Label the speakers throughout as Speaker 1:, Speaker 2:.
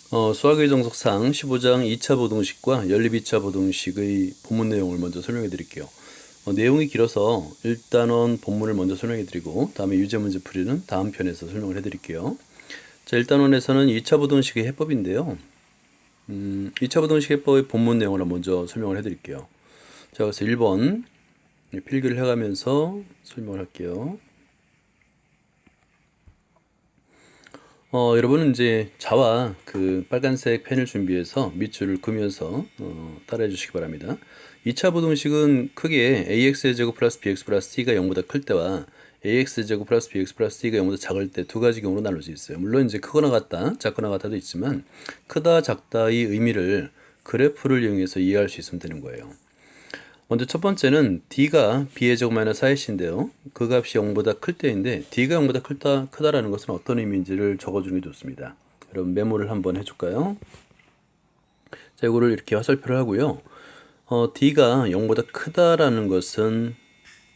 Speaker 1: 수학의 정석상 15장 2차 부등식과 연립 2차 부등식의 본문 내용을 먼저 설명해 드릴게요. 내용이 길어서 1단원 본문을 먼저 설명해 드리고 다음에 유제 문제 풀이는 다음 편에서 설명을 해 드릴게요. 자, 1단원에서는 2차 부등식의 해법인데요. 2차 부등식 해법의 본문 내용을 먼저 설명을 해 드릴게요. 자, 그래서 1번 필기를 해가면서 설명을 할게요. 여러분은 이제 자와 그 빨간색 펜을 준비해서 밑줄을 그으면서 따라해 주시기 바랍니다. 2차 부등식은 크게 ax의 제곱 플러스 bx 플러스 t가 0보다 클 때와 ax 제곱 플러스 bx 플러스 t가 0보다 작을 때 두 가지 경우로 나눌 수 있어요. 물론 이제 크거나 같다, 작거나 같다도 있지만 크다, 작다의 의미를 그래프를 이용해서 이해할 수 있으면 되는 거예요. 먼저 첫 번째는 d가 b의 제곱 마이너스 4c인데요. 그 값이 0보다 클 때인데 d가 0보다 크다라는 것은 어떤 의미인지를 적어주는 게 좋습니다. 여러분 메모를 한번 해줄까요? 자, 이거를 이렇게 화살표를 하고요. d가 0보다 크다라는 것은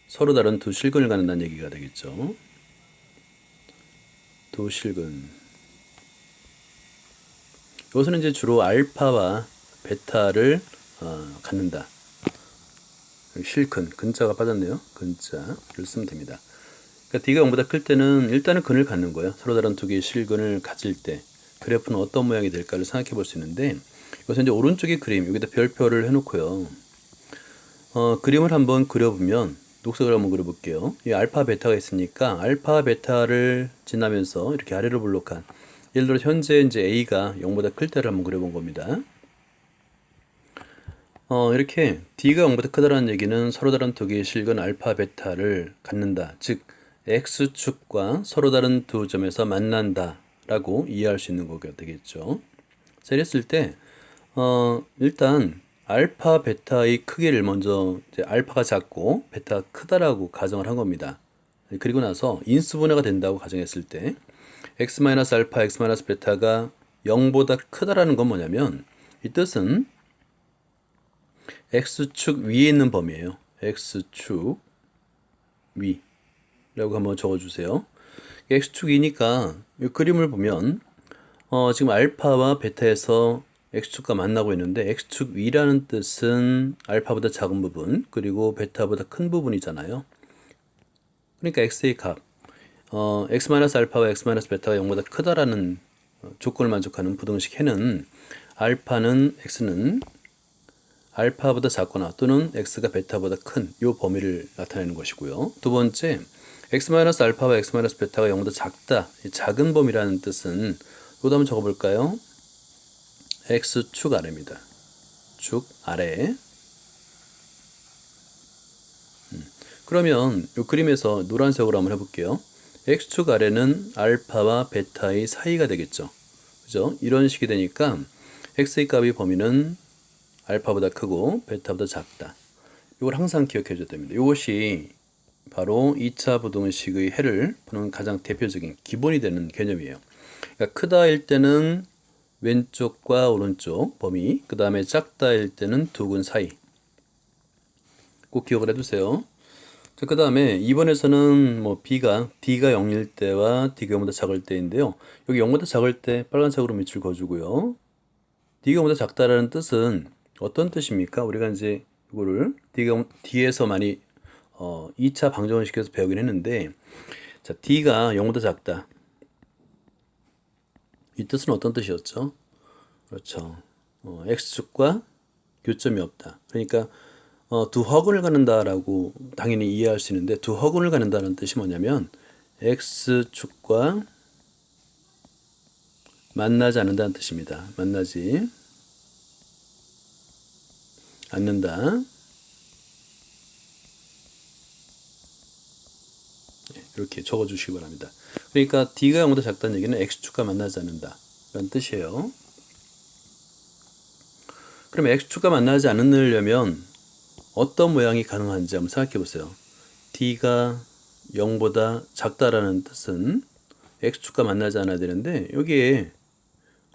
Speaker 1: 서로 다른 두 실근을 갖는다는 얘기가 되겠죠. 두 실근. 이것은 이제 주로 알파와 베타를 갖는다. 실근, 근자가 빠졌네요. 근자를 쓰면 됩니다. 그러니까 D가 0보다 클 때는 일단은 근을 갖는 거예요. 서로 다른 두 개의 실근을 가질 때 그래프는 어떤 모양이 될까를 생각해 볼 수 있는데 이것은 이제 오른쪽의 그림, 여기다 별표를 해놓고요. 그림을 한번 그려보면 녹색을 한번 그려볼게요. 이 알파, 베타가 있으니까 알파, 베타를 지나면서 이렇게 아래로 블록한 예를 들어 현재 이제 A가 0보다 클 때를 한번 그려본 겁니다. 이렇게 D가 0보다 크다라는 얘기는 서로 다른 두 개의 실근 알파, 베타를 갖는다. 즉, X축과 서로 다른 두 점에서 만난다. 라고 이해할 수 있는 거가 되겠죠. 자, 이랬을 때, 일단, 알파, 베타의 크기를 먼저, 이제 알파가 작고, 베타가 크다라고 가정을 한 겁니다. 그리고 나서 인수분해가 된다고 가정했을 때, X-알파, X-베타가 0보다 크다라는 건 뭐냐면, 이 뜻은 X축 위에 있는 범위예요. X축 위라고 한번 적어주세요. X축 위니까 이 그림을 보면 지금 알파와 베타에서 X축과 만나고 있는데 X축 위라는 뜻은 알파보다 작은 부분 그리고 베타보다 큰 부분이잖아요. 그러니까 X의 값 X-알파와 X-베타가 0보다 크다라는 조건을 만족하는 부등식 해는 알파는 X는 알파보다 작거나 또는 x가 베타보다 큰 이 범위를 나타내는 것이고요. 두 번째, x-알파와 x-베타가 0보다 작다. 이 작은 범위라는 뜻은 이것도 한번 적어볼까요? x축 아래입니다. 축 아래. 그러면 이 그림에서 노란색으로 한번 해볼게요. x축 아래는 알파와 베타의 사이가 되겠죠. 그죠? 이런 식이 되니까 x의 값의 범위는 알파보다 크고 베타보다 작다. 이걸 항상 기억해 줘야 됩니다. 이것이 바로 2차 부등식의 해를 푸는 가장 대표적인 기본이 되는 개념이에요. 그러니까 크다일 때는 왼쪽과 오른쪽 범위, 그 다음에 작다일 때는 두 근 사이. 꼭 기억을 해두세요. 자, 그 다음에 2번에서는 뭐 D가 0일 때와 D가 0보다 작을 때인데요. 여기 0보다 작을 때 빨간색으로 밑줄 그어주고요. D가 0보다 작다라는 뜻은 어떤 뜻입니까? 우리가 이제 이거를 D에서 많이 2차 방정을 시켜서 배우긴 했는데 자, D가 0보다 작다. 이 뜻은 어떤 뜻이었죠? 그렇죠. X축과 교점이 없다. 그러니까 두 허근을 갖는다라고 당연히 이해할 수 있는데 두 허근을 갖는다는 뜻이 뭐냐면 X축과 만나지 않는다는 뜻입니다. 만나지 않는다. 이렇게 적어주시기 바랍니다. 그러니까 D가 0보다 작다는 얘기는 X축과 만나지 않는다 라는 뜻이에요. 그럼 X축과 만나지 않으려면 어떤 모양이 가능한지 한번 생각해 보세요. D가 0보다 작다라는 뜻은 X축과 만나지 않아야 되는데 여기에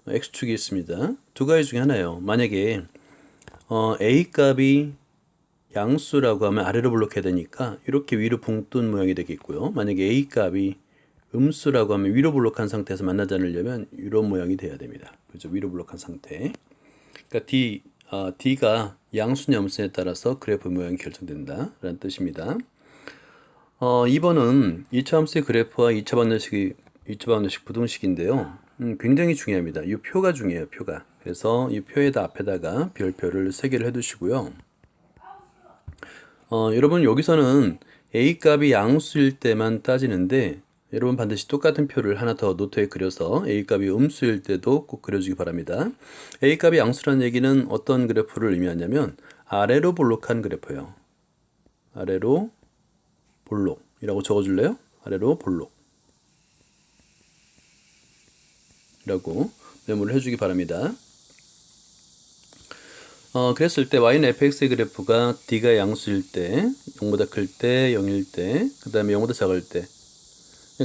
Speaker 1: X축이 있습니다. 두 가지 중에 하나예요. 만약에 A 값이 양수라고 하면 아래로 블록해야 되니까 이렇게 위로 붕 뜬 모양이 되겠고요. 만약에 A 값이 음수라고 하면 위로 블록한 상태에서 만나지 않으려면 이런 모양이 돼야 됩니다. 그죠? 위로 블록한 상태. 그러니까 D가 양수냐 음수냐에 따라서 그래프 모양이 결정된다라는 뜻입니다. 2번은 2차 함수의 그래프와 2차 방정식 부등식인데요. 굉장히 중요합니다. 이 표가 중요해요, 표가. 그래서 이 표에다 앞에다가 별표를 3개를 해두시고요. 여러분 여기서는 A 값이 양수일 때만 따지는데 여러분 반드시 똑같은 표를 하나 더 노트에 그려서 A 값이 음수일 때도 꼭 그려주기 바랍니다. A 값이 양수라는 얘기는 어떤 그래프를 의미하냐면 아래로 볼록한 그래프예요. 아래로 볼록이라고 적어줄래요? 아래로 볼록 이라고 메모를 해주기 바랍니다. 그랬을 때 y는 fx의 그래프가 d가 양수일 때, 0보다 클 때, 0일 때, 그 다음에 0보다 작을 때.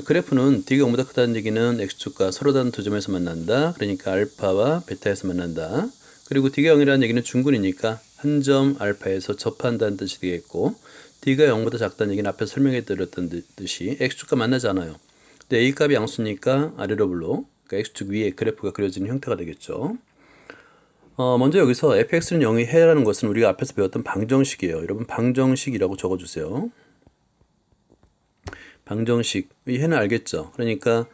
Speaker 1: 그래프는 d가 0보다 크다는 얘기는 x축과 서로 다른 두 점에서 만난다. 그러니까 알파와 베타에서 만난다. 그리고 d가 0이라는 얘기는 중근이니까 한 점 알파에서 접한다는 뜻이 되겠고, d가 0보다 작다는 얘기는 앞에서 설명해 드렸던 듯이 x축과 만나지 않아요. 근데 a 값이 양수니까 아래로 불러, 그러니까 x축 위에 그래프가 그려지는 형태가 되겠죠. 먼저 여기서 fx는 0이 해라는 것은 우리가 앞에서 배웠던 방정식이에요. 여러분 방정식이라고 적어주세요. 방정식, 이 해는 알겠죠? 그러니까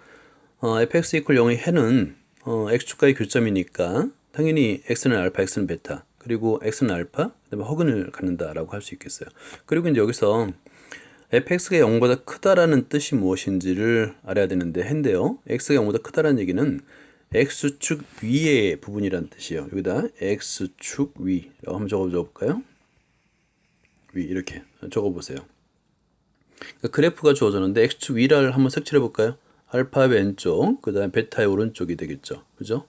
Speaker 1: fx 이퀄 0의 해는 x축과의 교점이니까 당연히 x는 알파, x는 베타, 그리고 x는 알파, 그다음에 허근을 갖는다라고 할 수 있겠어요. 그리고 이제 여기서 fx가 0보다 크다라는 뜻이 무엇인지를 알아야 되는데 해인데요. x가 0보다 크다라는 얘기는 x축 위의 부분이란 뜻이에요. 여기다 x축 위라고 한번 적어볼까요? 위 이렇게 적어보세요. 그러니까 그래프가 주어졌는데 x축 위를 한번 색칠해 볼까요? 알파 왼쪽, 그 다음에 베타의 오른쪽이 되겠죠. 그죠?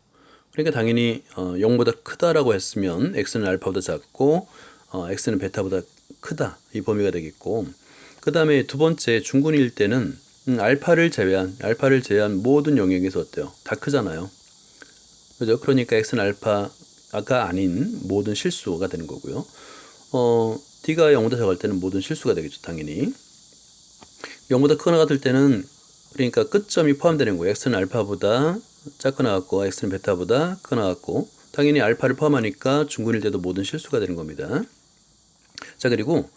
Speaker 1: 그러니까 당연히 0보다 크다라고 했으면 x는 알파보다 작고 x는 베타보다 크다 이 범위가 되겠고, 그 다음에 두 번째 중근일 때는 알파를 제외한 모든 영역에서 어때요? 다 크잖아요. 그죠? 그러니까 x는 알파가 아닌 모든 실수가 되는 거고요. d가 0보다 작을 때는 모든 실수가 되겠죠, 당연히. 0보다 크거나 같을 때는 그러니까 끝점이 포함되는 거예요. x는 알파보다 작거나 같고 x는 베타보다 크거나 같고, 당연히 알파를 포함하니까 중근일 때도 모든 실수가 되는 겁니다. 자, 그리고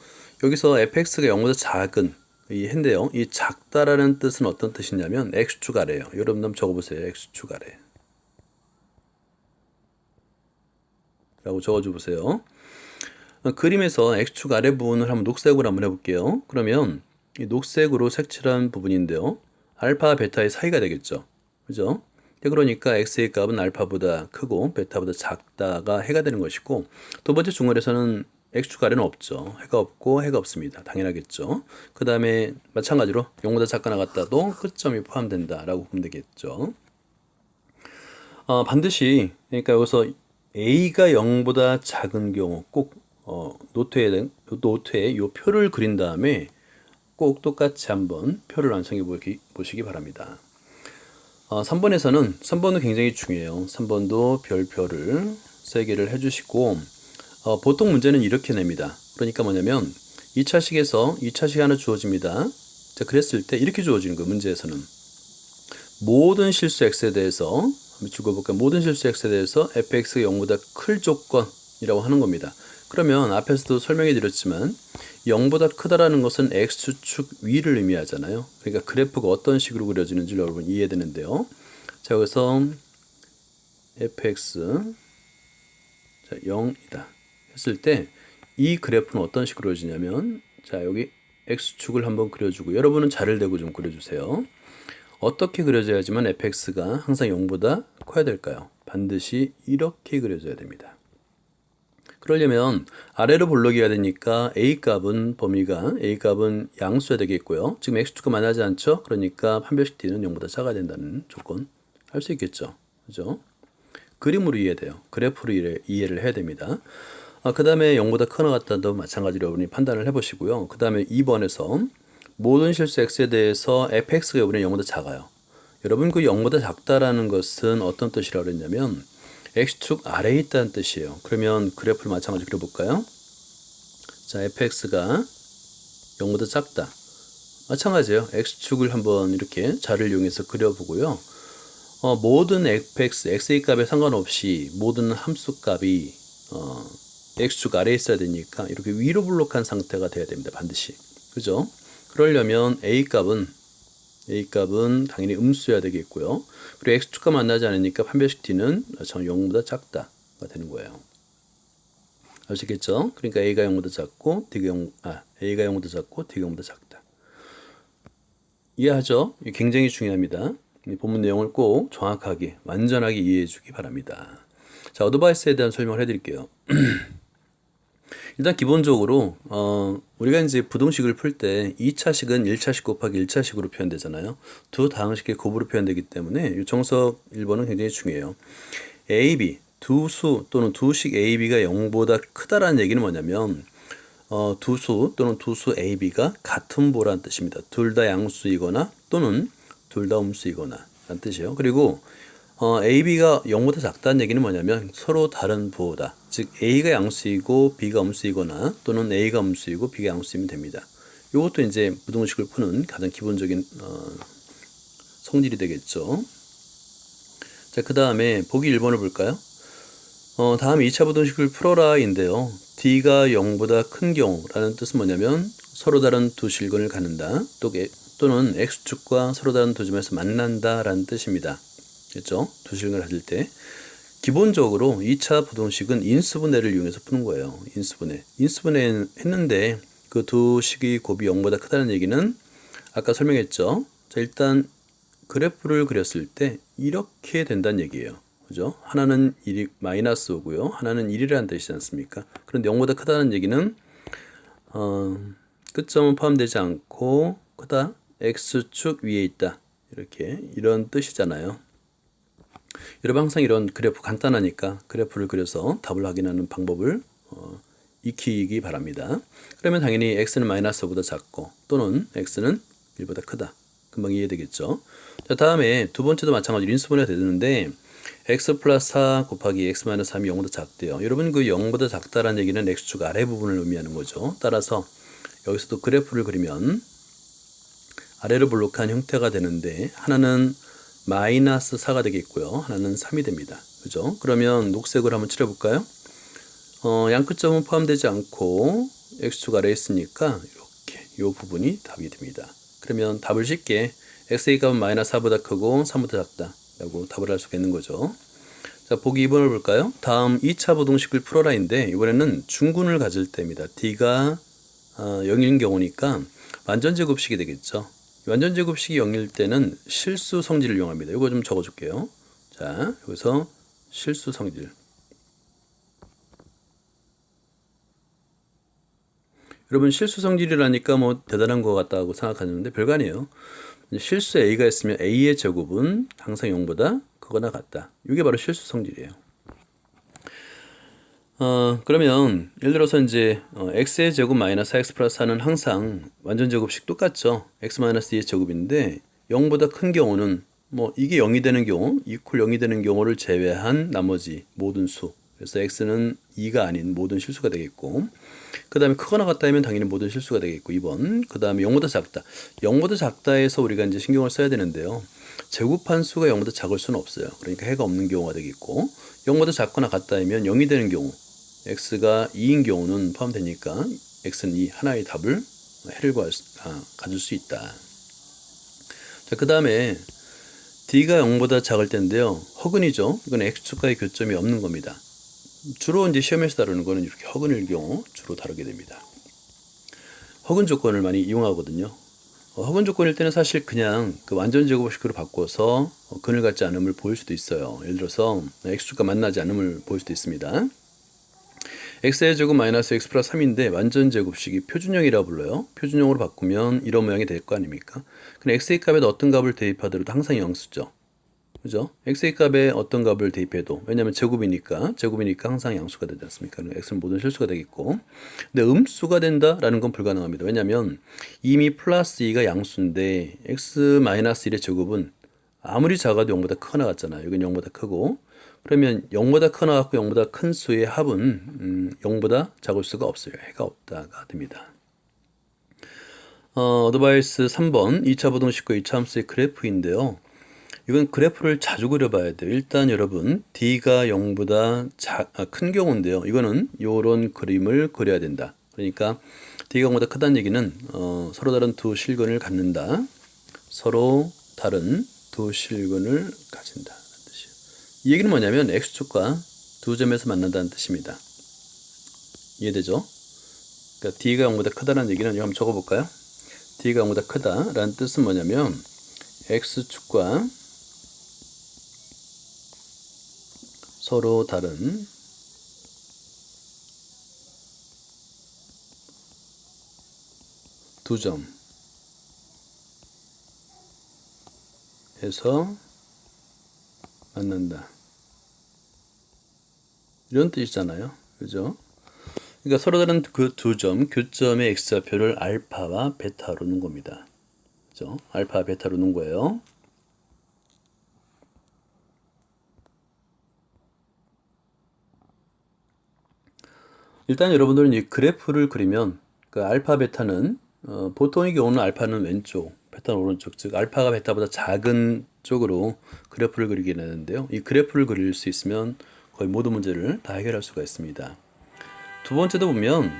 Speaker 1: 여기서 fx가 0보다 작은 이 해인데요. 이 작다라는 뜻은 어떤 뜻이냐면 x축 아래예요. 여러분 한번 적어보세요. x축 아래 라고 적어줘 보세요. 그림에서 x축 아래 부분을 한번 녹색으로 한번 해볼게요. 그러면 이 녹색으로 색칠한 부분인데요. 알파, 베타의 사이가 되겠죠. 그죠? 그러니까 x의 값은 알파보다 크고 베타보다 작다가 해가 되는 것이고, 두 번째 중간에서는 x축 아래는 없죠. 해가 없고 해가 없습니다. 당연하겠죠. 그 다음에 마찬가지로 0보다 작거나 같다도 끝점이 포함된다라고 보면 되겠죠. 반드시 그러니까 여기서 a가 0보다 작은 경우 꼭 노트에 이 표를 그린 다음에 꼭 똑같이 한번 표를 완성해 보시기 바랍니다. 3번은 굉장히 중요해요. 3번도 별표를 3개를 해주시고, 보통 문제는 이렇게 냅니다. 그러니까 뭐냐면 2차식에서 2차식이 하나 주어집니다. 자, 그랬을 때 이렇게 주어지는 거예요. 문제에서는 모든 실수 x에 대해서 한번 적어볼까요? 모든 실수 x에 대해서 fx가 0보다 클 조건이라고 하는 겁니다. 그러면 앞에서도 설명해 드렸지만 0보다 크다라는 것은 x축 위를 의미하잖아요. 그러니까 그래프가 어떤 식으로 그려지는지 여러분 이해되는데요. 자, 여기서 fx 자, 0이다 했을 때 이 그래프는 어떤 식으로 그려지냐면, 자, 여기 x축을 한번 그려주고 여러분은 자를 대고 좀 그려주세요. 어떻게 그려져야지만 fx가 항상 0보다 커야 될까요? 반드시 이렇게 그려져야 됩니다. 그러려면 아래로 볼록이어야 되니까 범위가 a 값은 양수여야 되겠고요. 지금 x축과 만나지 않죠? 그러니까 판별식 d는 0보다 작아야 된다는 조건 할 수 있겠죠. 그죠? 그림으로 이해돼요. 그래프로 이해를 해야 됩니다. 그 다음에 0보다 크거나 같다도 마찬가지로 여러분이 판단을 해보시고요. 그 다음에 2번에서 모든 실수 x에 대해서 fx가 이번에 0보다 작아요. 여러분 그 0보다 작다라는 것은 어떤 뜻이라고 그랬냐면 x축 아래에 있다는 뜻이에요. 그러면 그래프를 마찬가지로 그려볼까요? 자, fx가 0보다 작다. 마찬가지예요. x축을 한번 이렇게 자를 이용해서 그려보고요. 모든 fx, xa 값에 상관없이 모든 함수 값이 x축 아래에 있어야 되니까 이렇게 위로 블록한 상태가 돼야 됩니다. 반드시. 그죠? 그러려면 a 값은 당연히 음수여야 되겠고요. 그리고 x축과 만나지 않으니까 판별식 t는 0보다 작다가 되는 거예요. 아시겠죠? 그러니까 a가 0보다 작고 a가 0보다 작고 t가 0보다 작다. 이해하죠? 이게 굉장히 중요합니다. 이 본문 내용을 꼭 정확하게 완전하게 이해해 주기 바랍니다. 자, 어드바이스에 대한 설명을 해드릴게요. 일단 기본적으로 우리가 이제 부동식을 풀 때 2차식은 1차식 곱하기 1차식으로 표현되잖아요. 두 다항식의 곱으로 표현되기 때문에 이 정석 1번은 굉장히 중요해요. A, B 두 수 또는 두식 A, B가 0보다 크다라는 얘기는 뭐냐면 두수 또는 두수 A, B가 같은 보라는 뜻입니다. 둘 다 양수이거나 또는 둘 다 음수이거나 라는 뜻이에요. 그리고 A, B가 0보다 작다는 얘기는 뭐냐면 서로 다른 부호다. 즉 A가 양수이고 B가 음수이거나 또는 A가 음수이고 B가 양수이면 됩니다. 이것도 이제 부동식을 푸는 가장 기본적인 성질이 되겠죠. 자, 그 다음에 보기 1번을 볼까요? 다음 2차 부동식을 풀어라인데요. D가 0보다 큰 경우라는 뜻은 뭐냐면 서로 다른 두 실근을 갖는다. 또는 X축과 서로 다른 두 점에서 만난다라는 뜻입니다. 그렇죠? 두 실근을 가질 때. 기본적으로 2차 부동식은 인수분해를 이용해서 푸는 거예요. 인수분해 했는데 그 두 식의 곱이 0보다 크다는 얘기는 아까 설명했죠. 자, 일단 그래프를 그렸을 때 이렇게 된다는 얘기예요. 그죠? 하나는 1이 마이너스 오고요. 하나는 1이라는 뜻이지 않습니까? 그런데 0보다 크다는 얘기는 끝점은 포함되지 않고 크다. x축 위에 있다. 이런 뜻이잖아요. 여러분 항상 이런 그래프 간단하니까 그래프를 그려서 답을 확인하는 방법을 익히기 바랍니다. 그러면 당연히 x는 마이너스보다 작고 또는 x는 1보다 크다. 금방 이해되겠죠? 자, 다음에 두 번째도 마찬가지로 인수분해가 되는데 x 플러스 4 곱하기 x 마이너스 3이 0보다 작대요. 여러분 그 0보다 작다라는 얘기는 x축 아래 부분을 의미하는 거죠. 따라서 여기서도 그래프를 그리면 아래로 블록한 형태가 되는데 하나는 마이너스 4가 되겠고요. 하나는 3이 됩니다. 그죠? 그러면 녹색으로 한번 칠해볼까요? 양끝점은 포함되지 않고 x축 아래에 있으니까 이렇게 이 부분이 답이 됩니다. 그러면 답을 쉽게 x의 값은 마이너스 4보다 크고 3보다 작다 라고 답을 할 수가 있는 거죠. 자, 보기 2번을 볼까요? 다음 2차 부동식을 풀어라인데 이번에는 중군을 가질 때입니다. d가 0인 경우니까 완전제곱식이 되겠죠. 완전제곱식이 0일 때는 실수 성질을 이용합니다. 이거 좀 적어줄게요. 자, 여기서 실수 성질. 여러분 실수 성질이라니까 뭐 대단한 것 같다고 생각하는데 별거 아니에요. 실수 A가 있으면 A의 제곱은 항상 0보다 크거나 같다. 이게 바로 실수 성질이에요. 그러면 예를 들어서 이제 x의 제곱 마이너스 x 플러스 4는 항상 완전 제곱식 똑같죠. x 마이너스 2의 제곱인데 0보다 큰 경우는 뭐 이게 0이 되는 경우, 이퀄 0이 되는 경우를 제외한 나머지 모든 수. 그래서 x는 2가 아닌 모든 실수가 되겠고 그 다음에 크거나 같다 하면 당연히 모든 실수가 되겠고 2번. 그 다음에 0보다 작다. 0보다 작다에서 우리가 이제 신경을 써야 되는데요. 제곱한 수가 0보다 작을 수는 없어요. 그러니까 해가 없는 경우가 되겠고 0보다 작거나 같다 하면 0이 되는 경우 x가 2인 경우는 포함되니까 x는 2 하나의 답을 해를 가질 수 있다. 자, 그 다음에 d가 0보다 작을 때인데요. 허근이죠. 이건 x축과의 교점이 없는 겁니다. 주로 이제 시험에서 다루는 거는 이렇게 허근일 경우 주로 다루게 됩니다. 허근 조건을 많이 이용하거든요. 허근 조건일 때는 사실 그냥 그 완전 제곱식으로 바꿔서 근을 갖지 않음을 보일 수도 있어요. 예를 들어서 x축과 만나지 않음을 보일 수도 있습니다. x의 제곱 마이너스 x 플러스 3인데 완전 제곱식이 표준형이라 불러요. 표준형으로 바꾸면 이런 모양이 될 거 아닙니까? 근데 x의 값에 어떤 값을 대입하더라도 항상 양수죠. 그죠? x의 값에 어떤 값을 대입해도 왜냐하면 제곱이니까 항상 양수가 되지 않습니까? x는 모든 실수가 되겠고 근데 음수가 된다라는 건 불가능합니다. 왜냐하면 이미 플러스 2가 양수인데 x 마이너스 1의 제곱은 아무리 작아도 0보다 크거나 같잖아요. 이건 0보다 크고 그러면 0보다 크거나 같고 0보다 큰 수의 합은 0보다 작을 수가 없어요. 해가 없다가 됩니다. 어드바이스 3번 2차 부등식과 2차 함수의 그래프인데요. 이건 그래프를 자주 그려봐야 돼요. 일단 여러분 D가 0보다 큰 경우인데요. 이거는 요런 그림을 그려야 된다. 그러니까 D가 0보다 크다는 얘기는 서로 다른 두 실근을 갖는다. 서로 다른 두 실근을 가진다. 뜻이에요. 이 얘기는 뭐냐면 X축과 두 점에서 만난다는 뜻입니다. 이해되죠? 그러니까 D가 0보다 크다는 얘기는 이거 한번 적어볼까요? D가 0보다 크다라는 뜻은 뭐냐면 X축과 서로 다른 두 점에서 만난다. 이런 뜻이잖아요. 그죠? 그러니까 서로 다른 그 두 점, 교점의 x좌표를 알파와 베타로 놓은 겁니다. 그죠? 알파, 베타로 놓은 거예요. 일단 여러분들은 이 그래프를 그리면 그 알파, 베타는 보통의 경우는 알파는 왼쪽, 베타는 오른쪽, 즉 알파가 베타보다 작은 쪽으로 그래프를 그리게 되는데요. 이 그래프를 그릴 수 있으면 거의 모든 문제를 다 해결할 수가 있습니다. 두 번째도 보면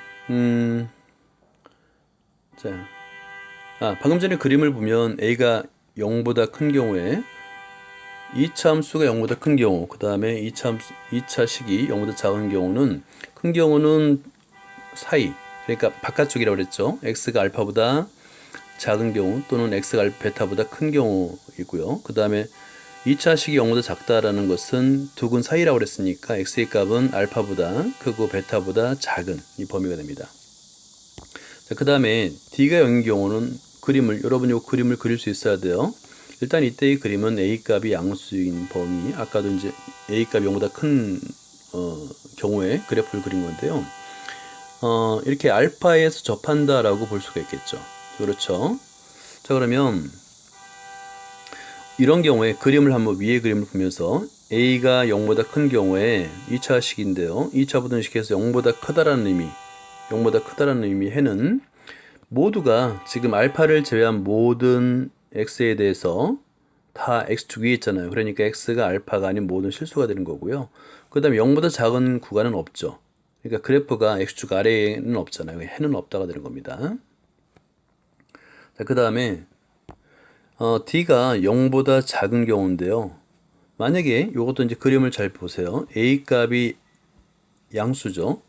Speaker 1: 자, 방금 전에 그림을 보면 A가 0보다 큰 경우에 2차 함수가 0보다 큰 경우, 그 다음에 2차 식이 0보다 작은 경우는, 큰 경우는 사이, 그러니까 바깥쪽이라고 그랬죠. x가 알파보다 작은 경우 또는 x가 베타보다 큰 경우이고요. 그 다음에 2차 식이 0보다 작다라는 것은 두근 사이라고 그랬으니까 x의 값은 알파보다 크고 베타보다 작은 이 범위가 됩니다. 자, 그 다음에 D가 0인 경우는 여러분이 이 그림을 그릴 수 있어야 돼요. 일단 이때의 그림은 A값이 양수인 범위, 아까도 이제 A값이 0보다 큰 경우에 그래프를 그린 건데요. 이렇게 알파에서 접한다라고 볼 수가 있겠죠. 그렇죠. 자, 그러면 이런 경우에 그림을 한번 위에 그림을 보면서 A가 0보다 큰 경우에 2차 식인데요. 2차 부등식에서 0보다 크다라는 의미, 0보다 크다라는 의미에는 모두가 지금 알파를 제외한 모든 x에 대해서 다 x축 위에 있잖아요. 그러니까 x가 알파가 아닌 모든 실수가 되는 거고요. 그 다음에 0보다 작은 구간은 없죠. 그러니까 그래프가 x축 아래에는 없잖아요. 해는 없다가 되는 겁니다. 자, 그 다음에 d가 0보다 작은 경우인데요. 만약에 이것도 이제 그림을 잘 보세요. a 값이 양수죠.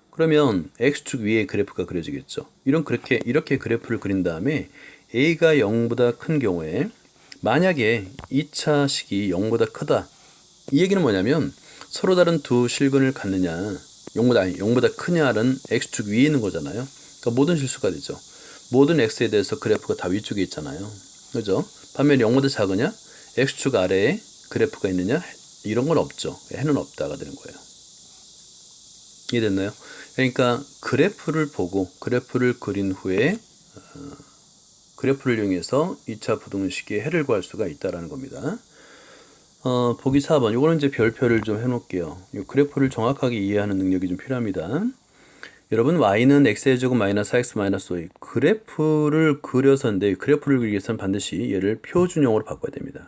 Speaker 1: 그러면 x축 위에 그래프가 그려지겠죠. 이렇게 그래프를 그린 다음에 a가 0보다 큰 경우에 만약에 2차 식이 0보다 크다. 이 얘기는 뭐냐면 서로 다른 두 실근을 갖느냐, 0보다 크냐는 x축 위에 있는 거잖아요. 그러니까 모든 실수가 되죠. 모든 x에 대해서 그래프가 다 위쪽에 있잖아요. 그죠? 반면에 0보다 작으냐, x축 아래에 그래프가 있느냐, 이런 건 없죠. 해는 없다가 되는 거예요. 이해됐나요? 그러니까 그래프를 보고 그래프를 그린 후에 그래프를 이용해서 2차 부등식의 해를 구할 수가 있다라는 겁니다. 보기 4번. 이거는 이제 별표를 좀 해놓을게요. 이 그래프를 정확하게 이해하는 능력이 좀 필요합니다. 여러분, y는 x의 제곱 마이너스 4x 마이너스 5. 그래프를 그려서인데 그래프를 그리기 위해서는 반드시 얘를 표준형으로 바꿔야 됩니다.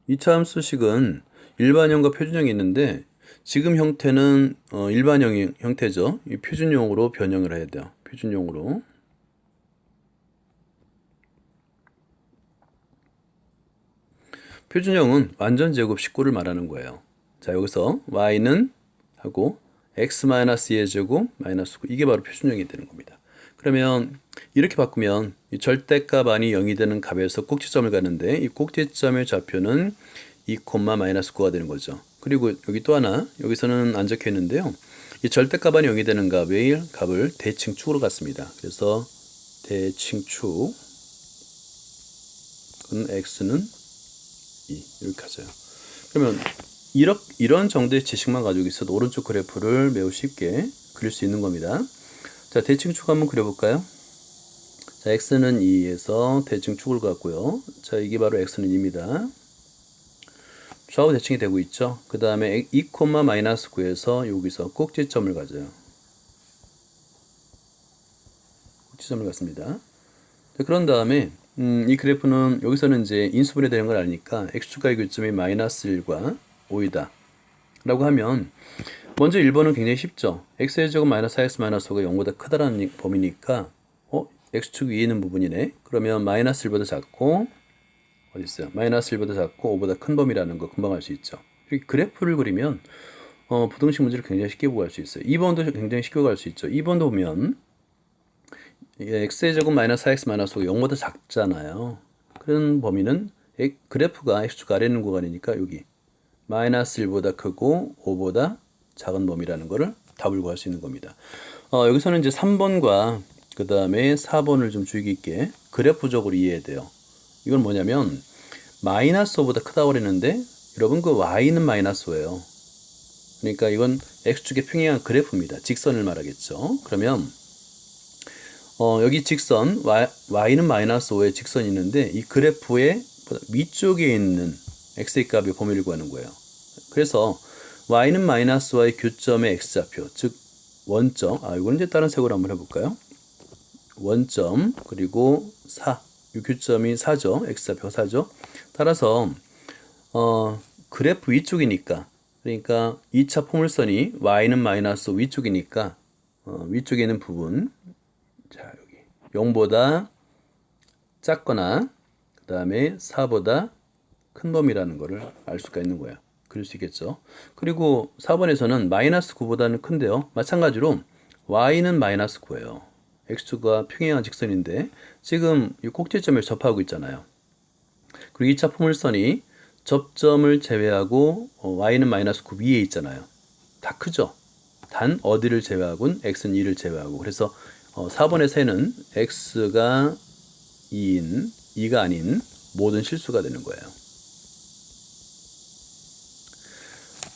Speaker 1: 2차 함수식은 일반형과 표준형이 있는데 지금 형태는 일반형 형태죠. 이 표준형으로 변형을 해야 돼요. 표준형으로. 표준형은 완전 제곱 19를 말하는 거예요. 자, 여기서 y는 하고 x-2의 제곱 마이너스 9. 이게 바로 표준형이 되는 겁니다. 그러면 이렇게 바꾸면 이 절대값 안이 0이 되는 값에서 꼭지점을 가는데 이 꼭지점의 좌표는 2, 마이너스 9가 되는 거죠. 그리고 여기 또 하나, 여기서는 안 적혀 있는데요. 이 절대값 안이 0이 되는 값을 대칭축으로 갖습니다. 그래서 대칭축은 x는 2 이렇게 하죠. 그러면 이런 정도의 지식만 가지고 있어도 오른쪽 그래프를 매우 쉽게 그릴 수 있는 겁니다. 자, 대칭축 한번 그려볼까요? 자, x는 2에서 대칭축을 갖고요. 자, 이게 바로 x는 2입니다. 좌우 대칭이 되고 있죠. 그 다음에 2, 마이너스 9에서 여기서 꼭지점을 가져요. 지점을 갖습니다. 자, 그런 다음에 이 그래프는 여기서는 이제 인수분해 되는 걸 아니까 x축과의 교점이 마이너스 1과 5이다 라고 하면 먼저 1번은 굉장히 쉽죠. x의 제곱 마이너스 4x 마이너스 5가 0보다 크다라는 범위니까 x축 위에 있는 부분이네. 그러면 마이너스 1보다 작고 어디 있어요? 마이너스 1보다 작고 5보다 큰 범위라는 거 금방 알 수 있죠. 이렇게 그래프를 그리면 부등식 문제를 굉장히 쉽게 보고 갈 수 있어요. 2번도 굉장히 쉽게 갈 수 있죠. 2번도 보면 x의 제곱 마이너스 4x 마이너스 5가 0보다 작잖아요. 그런 범위는 그래프가 x축 아래 있는 구간이니까 여기 마이너스 1보다 크고 5보다 작은 범위라는 거를 답을 구할 수 있는 겁니다. 여기서는 이제 3번과 그 다음에 4번을 좀 주의 깊게 그래프적으로 이해해야 돼요. 이건 뭐냐면 마이너스 5보다 크다고 그랬는데 여러분 그 y는 마이너스 5예요. 그러니까 이건 x축의 평행한 그래프입니다. 직선을 말하겠죠. 그러면 여기 직선 y는 마이너스 5의 직선이 있는데 이 그래프의 위쪽에 있는 x의 값의 범위를 구하는 거예요. 그래서 y는 마이너스 5의 교점의 x좌표, 즉 원점, 이건 이제 다른 색으로 한번 해볼까요? 원점 그리고 4, 이 교점이 4죠. x좌표 4죠. 따라서 그래프 위쪽이니까, 그러니까 2차 포물선이 y는 마이너스 5 위쪽이니까 위쪽에 있는 부분, 자 여기 0보다 작거나 그 다음에 4보다 큰 범위라는 것을 알 수가 있는 거예요. 그럴 수 있겠죠. 그리고 4번에서는 마이너스 9보다는 큰데요. 마찬가지로 y는 마이너스 9예요. x축과 평행한 직선인데 지금 이 꼭지점을 접하고 있잖아요. 그리고 2차 포물선이 접점을 제외하고 y는 마이너스 9 위에 있잖아요. 다 크죠. 단 어디를 제외하고는 x는 2를 제외하고, 그래서 4번의 새는 x가 2인 2가 아닌 모든 실수가 되는 거예요.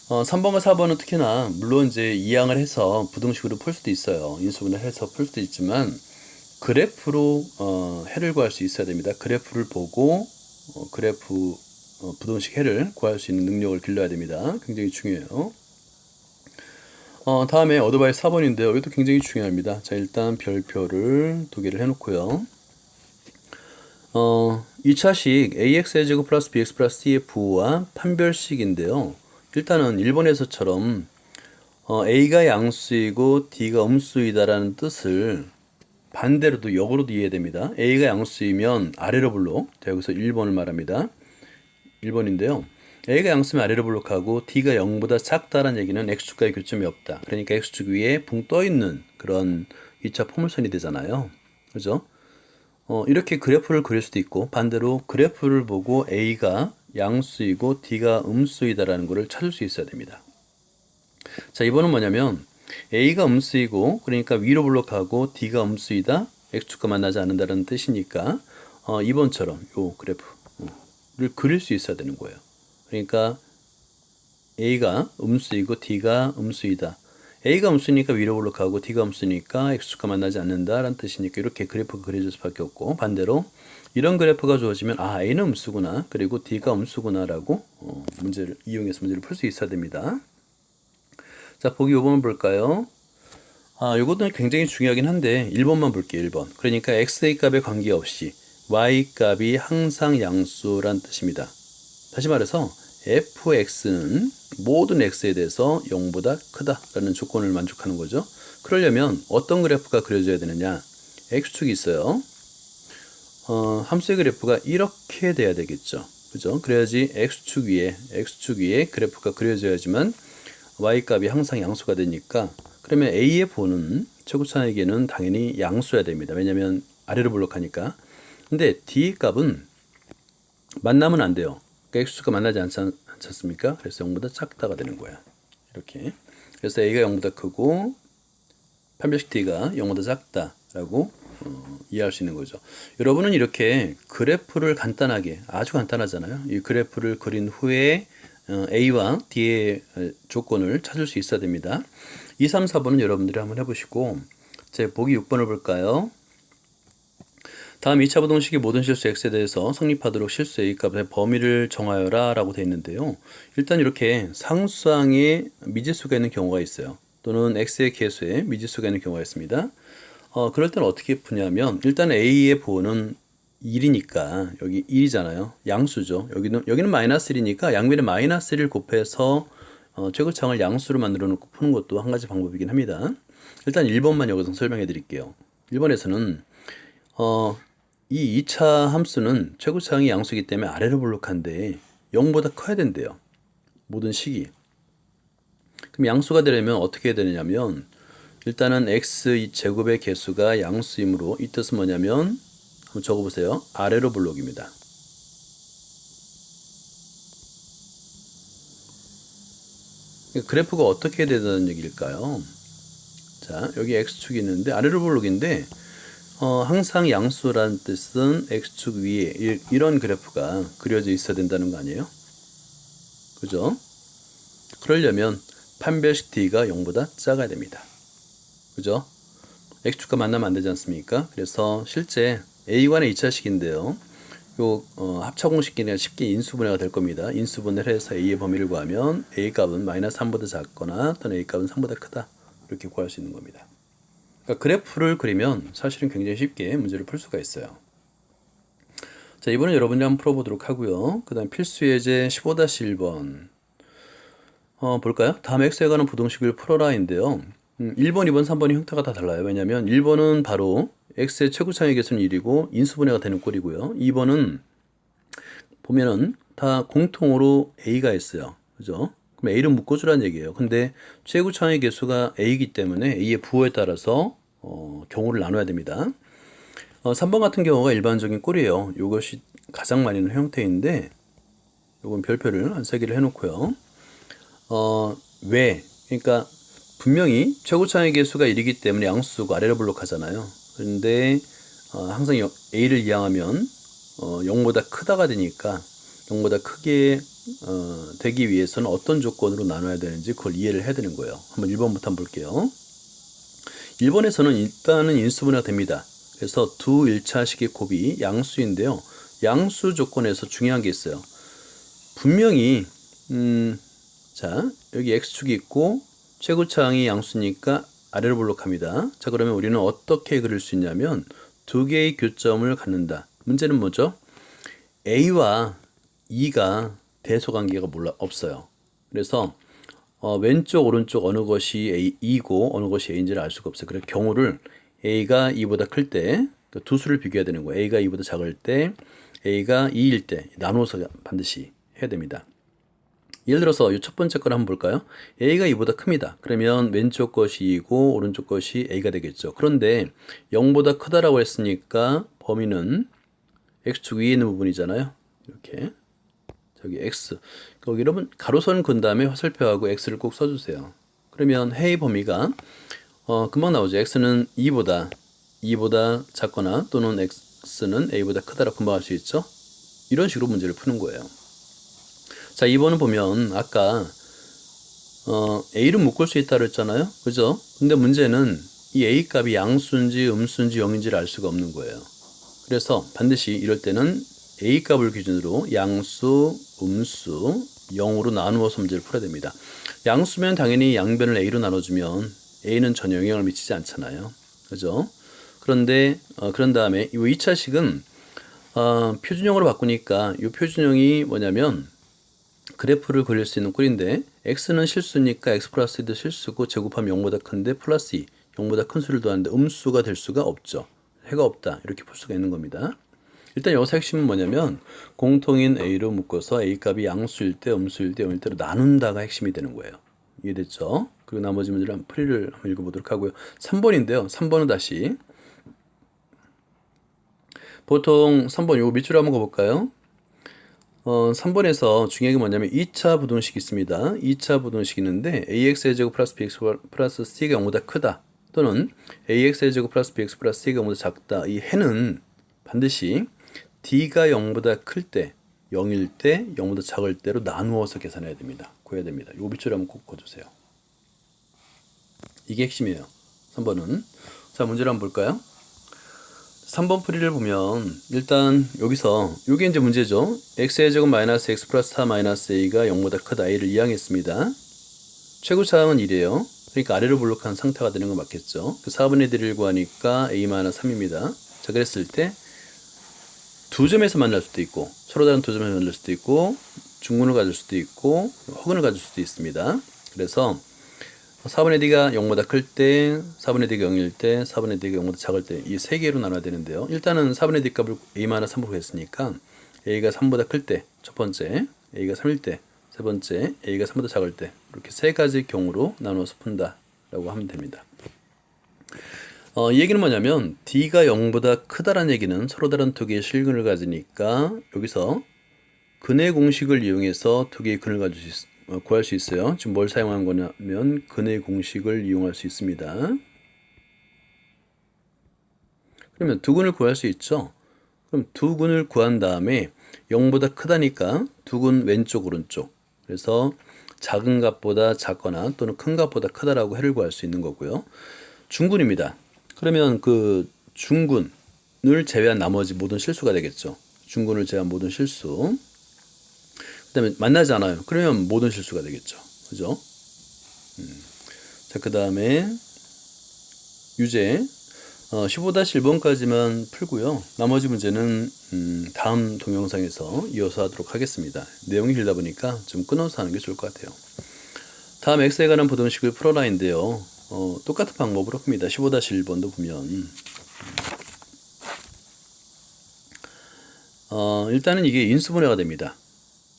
Speaker 1: 3번과 4번은 특히나 물론 이제 이항을 해서 부등식으로 풀 수도 있어요. 인수분해를 해서 풀 수도 있지만 그래프로 해를 구할 수 있어야 됩니다. 그래프를 보고 그래프 부등식 해를 구할 수 있는 능력을 길러야 됩니다. 굉장히 중요해요. 다음에 어드바이스 4번인데요. 이것도 굉장히 중요합니다. 자, 일단 별표를 2개를 해놓고요. 2차식 ax의 제곱 플러스 bx 플러스 c의 부호와 판별식인데요. 일단은 1번에서처럼 a가 양수이고 d가 음수이다라는 뜻을 반대로도 역으로도 이해됩니다. a가 양수이면 아래로 블록, 자 여기서 1번을 말합니다. 1번인데요. a가 양수면 아래로 블록하고 d가 0보다 작다라는 얘기는 x축과의 교점이 없다. 그러니까 x축 위에 붕 떠있는 그런 2차 포물선이 되잖아요. 그죠? 이렇게 그래프를 그릴 수도 있고, 반대로 그래프를 보고 a가 양수이고 d가 음수이다라는 것을 찾을 수 있어야 됩니다. 자, 이번은 뭐냐면 a가 음수이고, 그러니까 위로 블록하고 d가 음수이다, x축과 만나지 않는다는 뜻이니까 2번처럼 요 그래프를 그릴 수 있어야 되는 거예요. 그러니까 a가 음수이고 d가 음수이다. a가 음수니까 위로 블록하고 d가 음수니까 x축과 만나지 않는다라는 뜻이니까 이렇게 그래프가 그려질 수밖에 없고, 반대로 이런 그래프가 주어지면 a는 음수구나, 그리고 d가 음수구나라고 문제를 이용해서 문제를 풀 수 있어야 됩니다. 자, 보기 5번 볼까요? 이것도 굉장히 중요하긴 한데 1번만 볼게요. 1번. 그러니까 x의 값에 관계없이 y 값이 항상 양수란 뜻입니다. 다시 말해서 fx는 모든 x에 대해서 0보다 크다라는 조건을 만족하는 거죠. 그러려면 어떤 그래프가 그려져야 되느냐? x축이 있어요. 함수의 그래프가 이렇게 돼야 되겠죠. 그죠? 그래야지 x축 위에 그래프가 그려져야지만 y 값이 항상 양수가 되니까, 그러면 a의 보는 최고차에게는 당연히 양수여야 됩니다. 왜냐하면 아래로 블록하니까. 근데 d 값은 만나면 안 돼요. 그러니까 x축과 만나지 않지 않습니까? 그래서 0보다 작다가 되는 거야. 이렇게. 그래서 a가 0보다 크고 판별식 d가 0보다 작다라고 이해할 수 있는 거죠. 여러분은 이렇게 그래프를 간단하게, 아주 간단하잖아요. 이 그래프를 그린 후에 a와 d의 조건을 찾을 수 있어야 됩니다. 2, 3, 4번은 여러분들이 한번 해보시고, 제 보기 6번을 볼까요? 다음 2차 부등식의 모든 실수 x에 대해서 성립하도록 실수 a 값의 범위를 정하여라 라고 되어 있는데요. 일단 이렇게 상수항에 미지수가 있는 경우가 있어요. 또는 x의 개수에 미지수가 있는 경우가 있습니다. 그럴 때는 어떻게 푸냐면 일단 a의 부호는 1이니까 여기 1이잖아요. 양수죠. 여기는 마이너스 1이니까 양변에 마이너스 1을 곱해서 최고창을 양수로 만들어 놓고 푸는 것도 한 가지 방법이긴 합니다. 일단 1번만 여기서 설명해 드릴게요. 1번에서는 이 2차 함수는 최고창이 양수이기 때문에 아래로 볼록한데 0보다 커야 된대요. 모든 식이. 그럼 양수가 되려면 어떻게 해야 되느냐면 일단은 x 제곱의 개수가 양수이므로 이 뜻은 뭐냐면 한번 적어보세요. 아래로 볼록입니다. 그래프가 어떻게 되다는 얘기일까요? 자, 여기 x축이 있는데 아래로 볼록인데 항상 양수라는 뜻은 x축 위에 이런 그래프가 그려져 있어야 된다는 거 아니에요? 그죠? 그러려면 판별식 d가 0보다 작아야 됩니다. 그죠? x축과 만나면 안 되지 않습니까? 그래서 실제 a관의 2차식인데요. 요 합차공식끼리 쉽게 인수분해가 될 겁니다. 인수분해를 해서 a의 범위를 구하면 a 값은 마이너스 3보다 작거나 또는 a 값은 3보다 크다. 이렇게 구할 수 있는 겁니다. 그러니까 그래프를 그리면 사실은 굉장히 쉽게 문제를 풀 수가 있어요. 자, 이번엔 여러분이 한번 풀어보도록 하고요. 그 다음 필수 예제 15-1번 볼까요? 다음 x에 관한 부동식을 풀어라인데요. 1번, 2번, 3번이 형태가 다 달라요. 왜냐면 1번은 바로 x의 최고차의 개수는 1이고 인수분해가 되는 꼴이고요. 2번은 보면은 다 공통으로 a가 있어요. 그죠? 그럼 a를 묶어주라는 얘기예요. 근데 최고차의 개수가 a이기 때문에 a의 부호에 따라서 경우를 나눠야 됩니다. 3번 같은 경우가 일반적인 꼴이에요. 이것이 가장 많이 있는 형태인데 요건 별표를 한 3개를 해놓고요. 왜? 그러니까 분명히 최고차의 개수가 1이기 때문에 양수고 아래로 블록하잖아요. 그런데 항상 a를 이항하면 0보다 크다가 되니까 0보다 크게 되기 위해서는 어떤 조건으로 나눠야 되는지 그걸 이해를 해야 되는 거예요. 한번 1번부터 한번 볼게요. 1번에서는 일단은 인수분해가 됩니다. 그래서 두 1차식의 곱이 양수인데요. 양수 조건에서 중요한 게 있어요. 분명히 자, 여기 x축이 있고 최고차항이 양수니까 아래로 볼록합니다. 자, 그러면 우리는 어떻게 그릴 수 있냐면 두 개의 교점을 갖는다. 문제는 뭐죠? a와 2가 대소관계가 없어요. 그래서 왼쪽 오른쪽 어느 것이 a이고 어느 것이 a인지를 알 수가 없어요. 그래서 경우를 a가 2보다 클 때 두 수를 비교해야 되는 거예요. a가 2보다 작을 때 a가 2일 때 나누어서 반드시 해야 됩니다. 예를 들어서 이 첫 번째 걸 한번 볼까요? a가 2보다 큽니다. 그러면 왼쪽 것이 2고 오른쪽 것이 a가 되겠죠. 그런데 0보다 크다라고 했으니까 범위는 x축 위에 있는 부분이잖아요. 이렇게 저기 x 거기 여러분 가로선 근 다음에 화살표하고 x를 꼭 써주세요. 그러면 해의 범위가 금방 나오죠. x는 2보다 작거나 또는 x는 a보다 크다라고 금방 할 수 있죠. 이런 식으로 문제를 푸는 거예요. 자, 2번은 보면 아까 a를 묶을 수 있다고 했잖아요. 그죠? 근데 문제는 이 a 값이 양수인지 음수인지 0인지를 알 수가 없는 거예요. 그래서 반드시 이럴 때는 a 값을 기준으로 양수, 음수, 0으로 나누어서 문제를 풀어야 됩니다. 양수면 당연히 양변을 a로 나눠주면 a는 전혀 영향을 미치지 않잖아요. 그죠? 그런데 그런 다음에 이 2차식은 표준형으로 바꾸니까 이 표준형이 뭐냐면 그래프를 그릴 수 있는 꼴인데 x는 실수니까 x 플러스 2도 실수고 제곱하면 0보다 큰데 플러스 2, 0보다 큰 수를 더하는데 음수가 될 수가 없죠. 해가 없다. 이렇게 볼 수가 있는 겁니다. 일단 여기서 핵심은 뭐냐면 공통인 a로 묶어서 a 값이 양수일 때, 음수일 때, 0일 때로 나눈다가 핵심이 되는 거예요. 이해됐죠? 그리고 나머지 문제를 풀이를 한번 읽어보도록 하고요. 3번인데요. 3번은 다시 보통 3번 요거 밑줄을 한번 가볼까요? 3번에서 중요한 게 뭐냐면 2차 부동식이 있습니다. 2차 부동식이 있는데 ax의 제곱 플러스 bx 플러스 c가 0보다 크다 또는 ax의 제곱 플러스 bx 플러스 c가 0보다 작다. 이 해는 반드시 d가 0보다 클 때, 0일 때, 0보다 작을 때로 나누어서 계산해야 됩니다. 구해야 됩니다. 요 밑줄을 한번 꼭 그어주세요. 이게 핵심이에요. 3번은. 자, 문제를 한번 볼까요? 3번 풀이를 보면 일단 여기서 이게 이제 문제죠. x의 제곱 마이너스 x 플러스 4 마이너스 a가 0보다 크다. a를 이항했습니다. 최고차항은 1이에요. 그러니까 아래로 볼록한 상태가 되는 건 맞겠죠. 그 4분의 D를 구하니까 A-3입니다. 자, 그랬을 때 두 점에서 만날 수도 있고 서로 다른 두 점에서 만날 수도 있고 중근을 가질 수도 있고 허근을 가질 수도 있습니다. 그래서 4분의 D가 0보다 클 때, 4분의 D가 0일 때, 4분의 D가 0보다 작을 때 이 세 개로 나눠야 되는데요. 일단은 4분의 D 값을 A-3으로 했으니까 A가 3보다 클 때 첫 번째, A가 3일 때 세 번째, A가 3보다 작을 때 이렇게 세 가지 경우로 나눠서 푼다라고 하면 됩니다. 이 얘기는 뭐냐면 D가 0보다 크다라는 얘기는 서로 다른 두 개의 실근을 가지니까 여기서 근의 공식을 이용해서 두 개의 근을 구할 수 있어요. 지금 뭘 사용한 거냐면 근의 공식을 이용할 수 있습니다. 그러면 두 근을 구할 수 있죠. 그럼 두 근을 구한 다음에 0보다 크다니까 두 근 왼쪽 오른쪽. 그래서 작은 값보다 작거나 또는 큰 값보다 크다라고 해를 구할 수 있는 거고요. 중근입니다. 그러면 그 중근을 제외한 나머지 모든 실수가 되겠죠. 중근을 제외한 모든 실수. 그 다음에 만나지 않아요. 그러면 모든 실수가 되겠죠. 그죠? 자, 그 다음에 유제 15-1번까지만 풀고요. 나머지 문제는 다음 동영상에서 이어서 하도록 하겠습니다. 내용이 길다 보니까 좀 끊어서 하는 게 좋을 것 같아요. 다음 x에 관한 부등식을 풀어라인데요. 똑같은 방법으로 풉니다. 15-1번도 보면 일단은 이게 인수분해가 됩니다.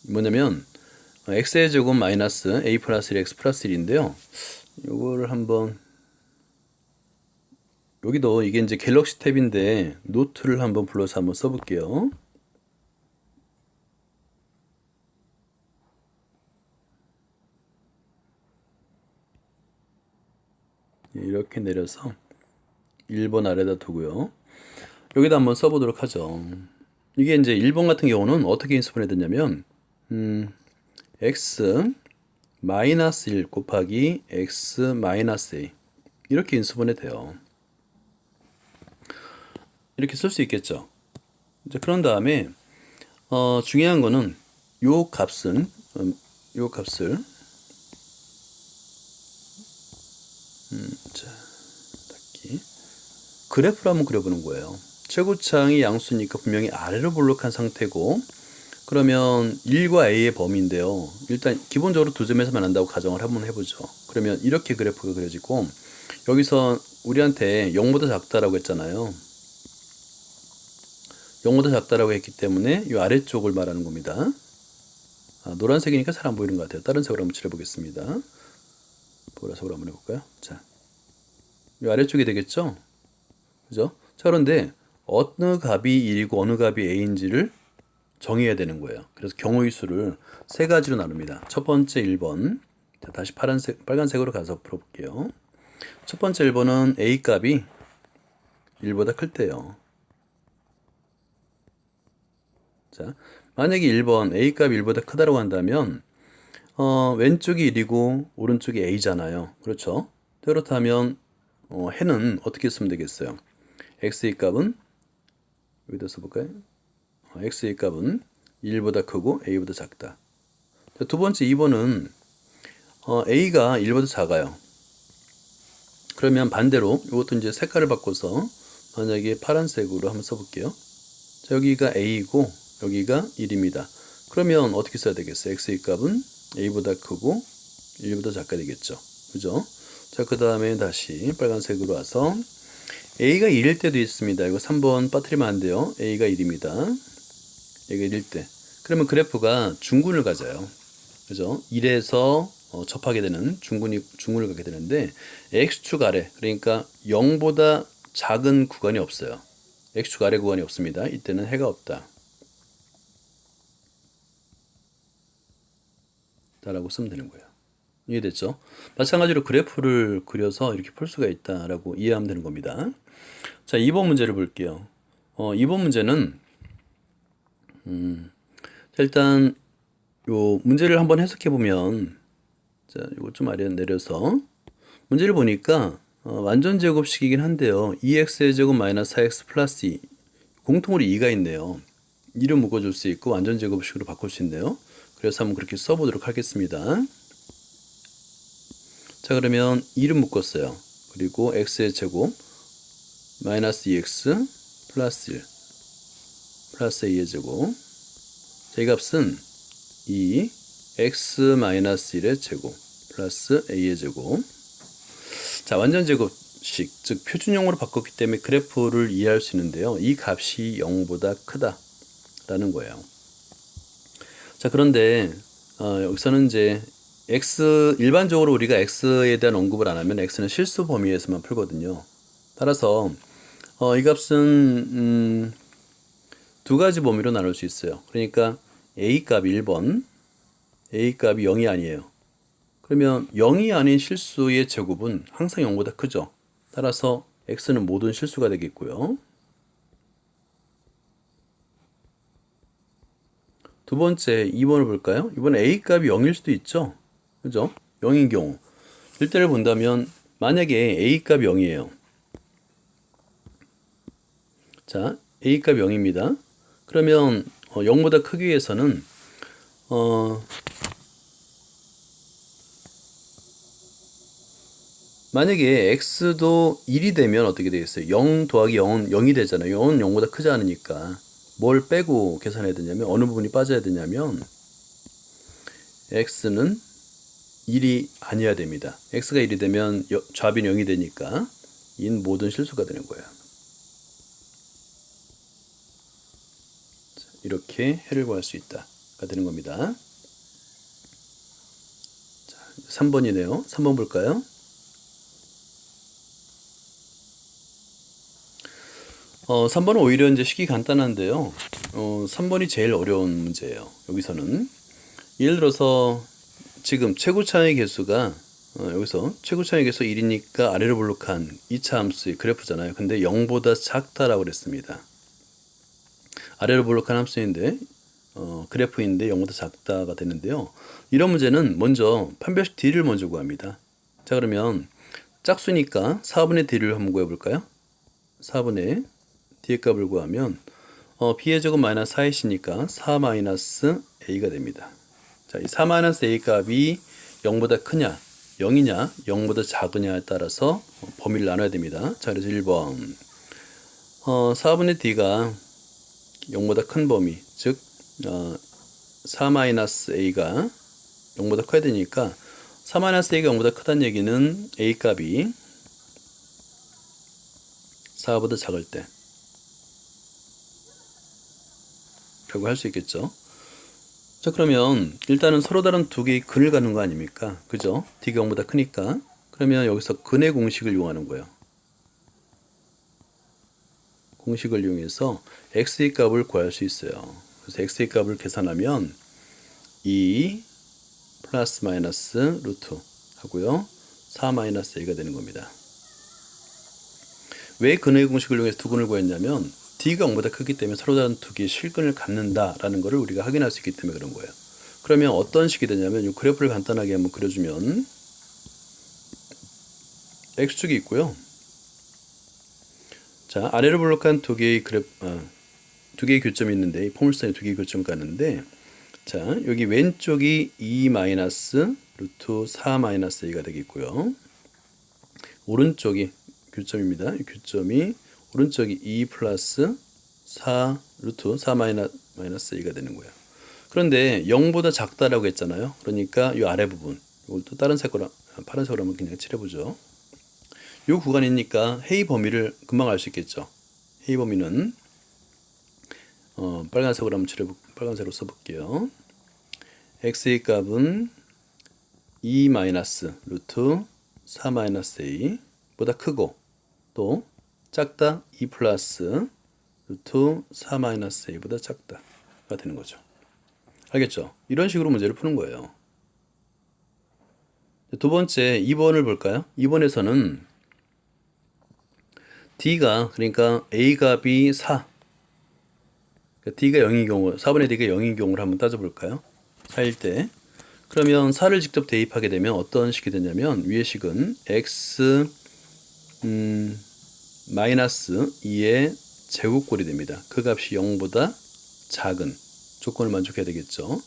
Speaker 1: 뭐냐면 x의 제곱 마이너스 a 플러스 1x 플러스 1인데요. 요거를 한번 여기도 이게 이제 갤럭시 탭인데 노트를 한번 불러서 한번 써볼게요. 이렇게 내려서 1번 아래다 두고요. 여기다 한번 써보도록 하죠. 이게 이제 1번 같은 경우는 어떻게 인수분해 되냐면 x 마이너스 1 곱하기 x 마이너스 a 이렇게 인수분해 돼요. 이렇게 쓸 수 있겠죠. 이제 그런 다음에 중요한 거는 요 값은 요 값을 자, 닫기 그래프로 한번 그려보는 거예요. 최고차항이 양수니까 분명히 아래로 볼록한 상태고 그러면 1과 a의 범위인데요. 일단 기본적으로 두 점에서 만난다고 가정을 한번 해보죠. 그러면 이렇게 그래프가 그려지고 여기서 우리한테 0보다 작다라고 했잖아요. 0보다 작다라고 했기 때문에 이 아래쪽을 말하는 겁니다. 노란색이니까 잘 안 보이는 것 같아요. 다른 색으로 한번 칠해보겠습니다. 보라색으로 한번 해볼까요? 자, 이 아래쪽이 되겠죠? 그죠? 자, 그런데 어느 값이 1이고 어느 값이 a인지를 정해야 되는 거예요. 그래서 경우의 수를 세 가지로 나눕니다. 첫 번째 1번. 자, 다시 빨간색으로 가서 풀어볼게요. 첫 번째 1번은 a 값이 1보다 클 때요. 자, 만약에 1번 a 값이 1보다 크다고 한다면 왼쪽이 1이고 오른쪽이 a잖아요. 그렇죠? 그렇다면 해는 어떻게 쓰면 되겠어요? x의 값은 여기다 써볼까요? x의 값은 1보다 크고 a보다 작다. 자, 두 번째 2번은 a가 1보다 작아요. 그러면 반대로 이것도 이제 색깔을 바꿔서 만약에 파란색으로 한번 써볼게요. 자, 여기가 a이고 여기가 1입니다. 그러면 어떻게 써야 되겠어요? x의 값은 a보다 크고 1보다 작게 되겠죠. 그죠? 자, 그 다음에 다시 빨간색으로 와서 a가 1일 때도 있습니다. 이거 3번 빠뜨리면 안 돼요. a가 1입니다. a가 1일 때. 그러면 그래프가 중근을 가져요. 그죠? 1에서 접하게 되는 중근을 가게 되는데 x축 아래 그러니까 0보다 작은 구간이 없어요. x축 아래 구간이 없습니다. 이때는 해가 없다. 라고 쓰면 되는 거예요. 이해됐죠? 마찬가지로 그래프를 그려서 이렇게 풀 수가 있다라고 이해하면 되는 겁니다. 자, 2번 문제를 볼게요. 2번 문제는 일단 요 문제를 한번 해석해 보면 자, 이거 좀 아래 내려서 문제를 보니까 완전 제곱식이긴 한데요. 2x의 제곱 마이너스 4x 플러스 2 공통으로 2가 있네요. 2를 묶어줄 수 있고 완전 제곱식으로 바꿀 수 있네요. 그래서 한번 그렇게 써보도록 하겠습니다. 자, 그러면 2를 묶었어요. 그리고 x의 제곱 마이너스 2x 플러스 1 플러스 a의 제곱. 자, 이 값은 2 x 마이너스 1의 제곱 플러스 a의 제곱. 자, 완전 제곱식, 즉 표준형으로 바꿨기 때문에 그래프를 이해할 수 있는데요. 이 값이 0보다 크다라는 거예요. 자, 그런데 여기서는 이제 x, 일반적으로 우리가 x에 대한 언급을 안 하면 x는 실수 범위에서만 풀거든요. 따라서 이 값은 두 가지 범위로 나눌 수 있어요. 그러니까 a 값이 1번, a 값이 0이 아니에요. 그러면 0이 아닌 실수의 제곱은 항상 0보다 크죠. 따라서 x는 모든 실수가 되겠고요. 두 번째 2번을 볼까요? 이번 a 값이 0일 수도 있죠. 그죠? 0인 경우. 일대를 본다면 만약에 a 값이 0이에요. 자, a 값이 0입니다. 그러면 0보다 크기 위해서는 만약에 x도 1이 되면 어떻게 되겠어요? 0 더하기 0은 0이 되잖아요. 0은 0보다 크지 않으니까 뭘 빼고 계산해야 되냐면 어느 부분이 빠져야 되냐면 x는 1이 아니어야 됩니다. x가 1이 되면 좌변 0이 되니까 인 모든 실수가 되는 거예요. 이렇게 해를 구할 수 있다가 되는 겁니다. 자, 3번이네요. 3번 볼까요? 3번은 오히려 이제 식이 간단한데요. 3번이 제일 어려운 문제예요. 여기서는 예를 들어서 지금 최고 차의 개수가 여기서 최고 차의 개수 1이니까 아래로 볼록한 2차 함수의 그래프잖아요. 근데 0보다 작다라고 그랬습니다. 아래로 볼록한 함수인데 그래프인데 0보다 작다가 되는데요. 이런 문제는 먼저 판별식 D를 먼저 구합니다. 자, 그러면 짝수니까 4분의 D를 한번 구해볼까요? 4분의 D의 값을 구하면 B의 제곱 마이너스 4이시니까 4 마이너스 A가 됩니다. 자, 이 4 마이너스 A 값이 0보다 크냐 0이냐 0보다 작으냐에 따라서 범위를 나눠야 됩니다. 자, 그래서 1번 4분의 D가 0보다 큰 범위, 즉 4 마이너스 A가 0보다 커야 되니까 4 마이너스 A가 0보다 크다는 얘기는 A 값이 4보다 작을 때 라고 할 수 있겠죠. 자, 그러면 일단은 서로 다른 두 개의 근을 갖는 거 아닙니까? 그죠? D가 0보다 크니까. 그러면 여기서 근의 공식을 이용하는 거예요. 공식을 이용해서 x의 값을 구할 수 있어요. 그래서 x의 값을 계산하면 2 플러스 마이너스 루트 하고요. 4 마이너스 a가 되는 겁니다. 왜 근의 공식을 이용해서 두 근을 구했냐면 D가 0보다 크기 때문에 서로 다른 두 개의 실근을 갖는다라는 것을 우리가 확인할 수 있기 때문에 그런 거예요. 그러면 어떤 식이 되냐면 이 그래프를 간단하게 한번 그려주면 x축이 있고요. 자, 아래로 볼록한 두 개의 두 개의 교점이 있는데, 이 포물선에 두 개의 교점을 갖는데, 자, 여기 왼쪽이 2 마이너스 루트 4 마이너스 a가 되겠고요. 오른쪽이 교점입니다. 이 교점이 오른쪽이 2 플러스 4 루트 4 마이너스 a가 되는 거예요. 그런데 0보다 작다라고 했잖아요. 그러니까 이 아래 부분, 이걸 또 다른 색으로, 파란색으로 한번 그냥 칠해보죠. 이 구간이니까 헤이 범위를 금방 알 수 있겠죠. 헤이 범위는 빨간색으로 한번 빨간색으로 써볼게요. x의 값은 2 마이너스 루트 4 마이너스 a 보다 크고 또 작다 2 플러스 루트 4 마이너스 a보다 작다가 되는 거죠. 알겠죠? 이런 식으로 문제를 푸는 거예요. 두 번째 2번을 볼까요? 2번에서는 D가, 그러니까 A 값이 4. 그러니까 D가 0인 경우, 4분의 D가 0인 경우를 한번 따져볼까요? 4일 때. 그러면 4를 직접 대입하게 되면 어떤 식이 되냐면, 위의 식은 X, 마이너스 2의 제곱꼴이 됩니다. 그 값이 0보다 작은 조건을 만족해야 되겠죠.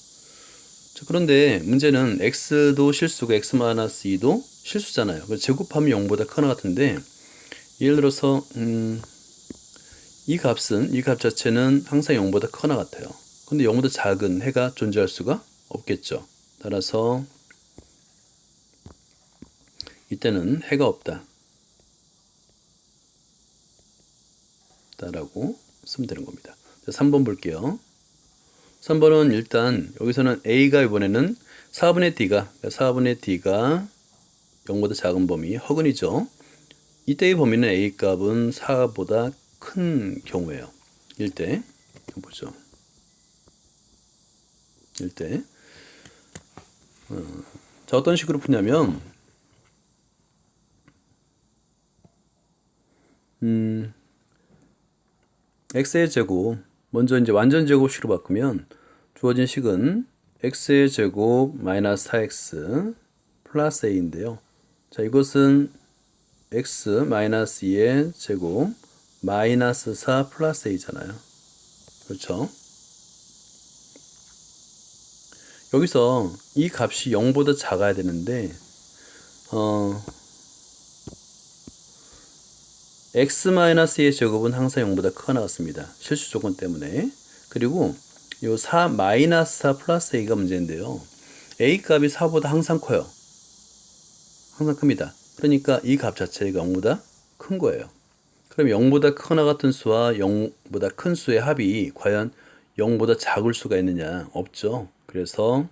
Speaker 1: 자, 그런데 문제는 X도 실수고 X 마이너스 2도 실수잖아요. 그래서 제곱하면 0보다 크거나 같은데 예를 들어서 이 값 자체는 항상 0보다 크거나 같아요. 근데 0보다 작은 해가 존재할 수가 없겠죠. 따라서 이때는 해가 없다 라고 쓰면 되는 겁니다. 3번 볼게요. 3번은 일단 여기서는 A가 이번에는 4분의 D가 0보다 작은 범위 허근이죠. 이때의 범위는 A 값은 4보다 큰 경우예요. 일때 보죠. 일때 자, 어떤 식으로 푸냐면 x의 제곱 먼저 이제 완전 제곱식으로 바꾸면 주어진 식은 x의 제곱 마이너스 4x 플러스 a인데요. 자, 이것은 x 마이너스 2의 제곱 마이너스 4 플러스 a잖아요. 그렇죠? 여기서 이 값이 0보다 작아야 되는데 x-2의 제곱은 항상 0보다 크거나 같습니다. 실수 조건 때문에. 그리고 요 4 플러스 a가 문제인데요. a 값이 4보다 항상 커요. 항상 큽니다. 그러니까 이 값 자체가 0보다 큰 거예요. 그럼 0보다 크거나 같은 수와 0보다 큰 수의 합이 과연 0보다 작을 수가 있느냐? 없죠. 그래서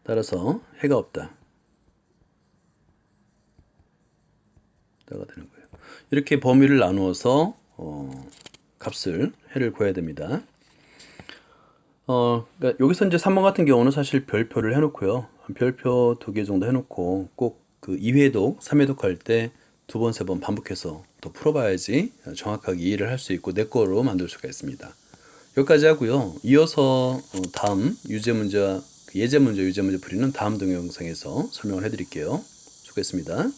Speaker 1: 따라서 해가 없다. 가 되는 거예요. 이렇게 범위를 나누어서 값을 해를 구해야 됩니다. 그러니까 여기서 이제 3번 같은 경우는 사실 별표를 해놓고요. 별표 2개 정도 해놓고 꼭 그 2회독, 3회독 할 때 2번, 3번 반복해서 또 풀어봐야지 정확하게 이해를 할 수 있고 내 거로 만들 수가 있습니다. 여기까지 하고요. 이어서 다음 예제 문제, 유제 문제 풀이는 다음 동영상에서 설명을 해드릴게요. 수고했습니다.